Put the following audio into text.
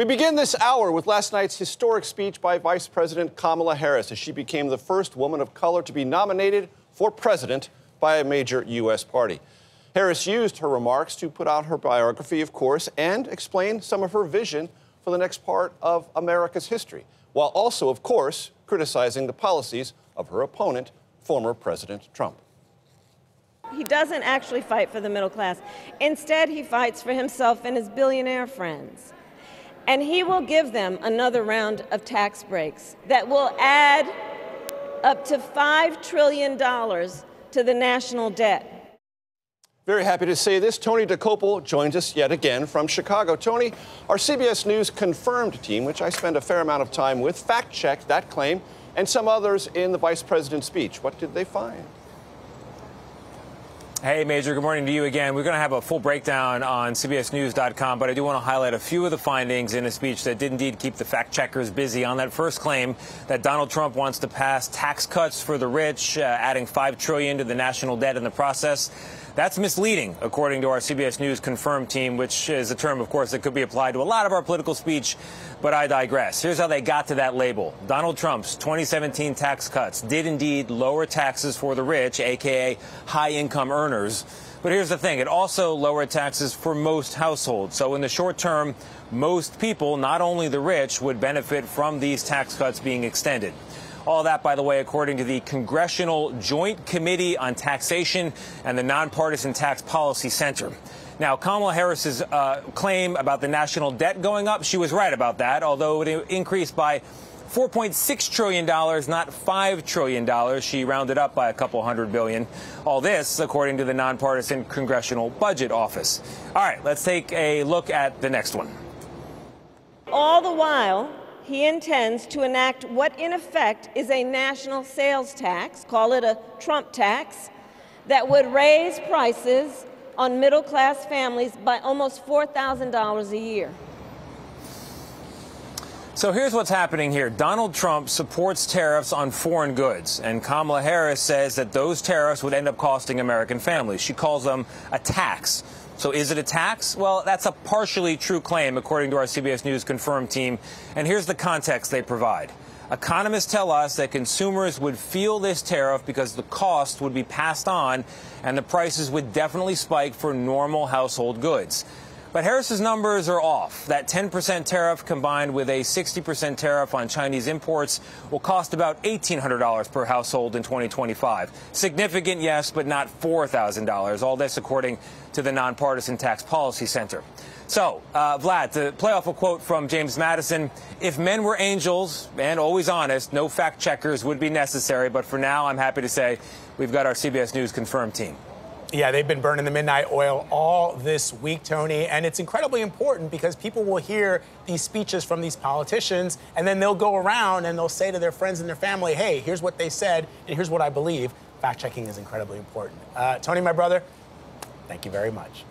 We begin this hour with last night's historic speech by Vice President Kamala Harris as she became the first woman of color to be nominated for president by a major U.S. party. Harris used her remarks to put out her biography, of course, and explain some of her vision for the next part of America's history, while also, of course, criticizing the policies of her opponent, former President Trump. He doesn't actually fight for the middle class. Instead, he fights for himself and his billionaire friends. And he will give them another round of tax breaks that will add up to $5 trillion to the national debt. Very happy to say this. Tony Dokoupil joins us yet again from Chicago. Tony, our CBS News Confirmed team, which I spend a fair amount of time with, fact-checked that claim and some others in the vice president's speech. What did they find? Hey, Major, good morning to you again. We're going to have a full breakdown on CBSNews.com, but I do want to highlight a few of the findings in a speech that did indeed keep the fact-checkers busy on that first claim that Donald Trump wants to pass tax cuts for the rich, adding $5 trillion to the national debt in the process. That's misleading, according to our CBS News Confirmed team, which is a term, of course, that could be applied to a lot of our political speech, but I digress. Here's how they got to that label. Donald Trump's 2017 tax cuts did indeed lower taxes for the rich, a.k.a. high-income earners. But here's the thing. It also lowered taxes for most households. So in the short term, most people, not only the rich, would benefit from these tax cuts being extended. All that, by the way, according to the Congressional Joint Committee on Taxation and the Nonpartisan Tax Policy Center. Now, Kamala Harris's claim about the national debt going up, she was right about that, although it increased by $4.6 trillion, not $5 trillion. She rounded up by a couple $100 billion. All this, according to the Nonpartisan Congressional Budget Office. All right, let's take a look at the next one. All the while, he intends to enact what in effect is a national sales tax, call it a Trump tax, that would raise prices on middle-class families by almost $4,000 a year. So here's what's happening here. Donald Trump supports tariffs on foreign goods, and Kamala Harris says that those tariffs would end up costing American families. She calls them a tax. So is it a tax? Well, that's a partially true claim, according to our CBS News Confirmed team. And here's the context they provide. Economists tell us that consumers would feel this tariff because the cost would be passed on and the prices would definitely spike for normal household goods. But Harris's numbers are off. That 10% tariff combined with a 60% tariff on Chinese imports will cost about $1,800 per household in 2025. Significant, yes, but not $4,000. All this according to the Nonpartisan Tax Policy Center. So, Vlad, to play off a quote from James Madison, if men were angels and always honest, no fact checkers would be necessary. But for now, I'm happy to say we've got our CBS News Confirmed team. Yeah, they've been burning the midnight oil all this week, Tony, and it's incredibly important because people will hear these speeches from these politicians, and then they'll go around and they'll say to their friends and their family, hey, here's what they said, and here's what I believe. Fact-checking is incredibly important. Tony, my brother, thank you very much.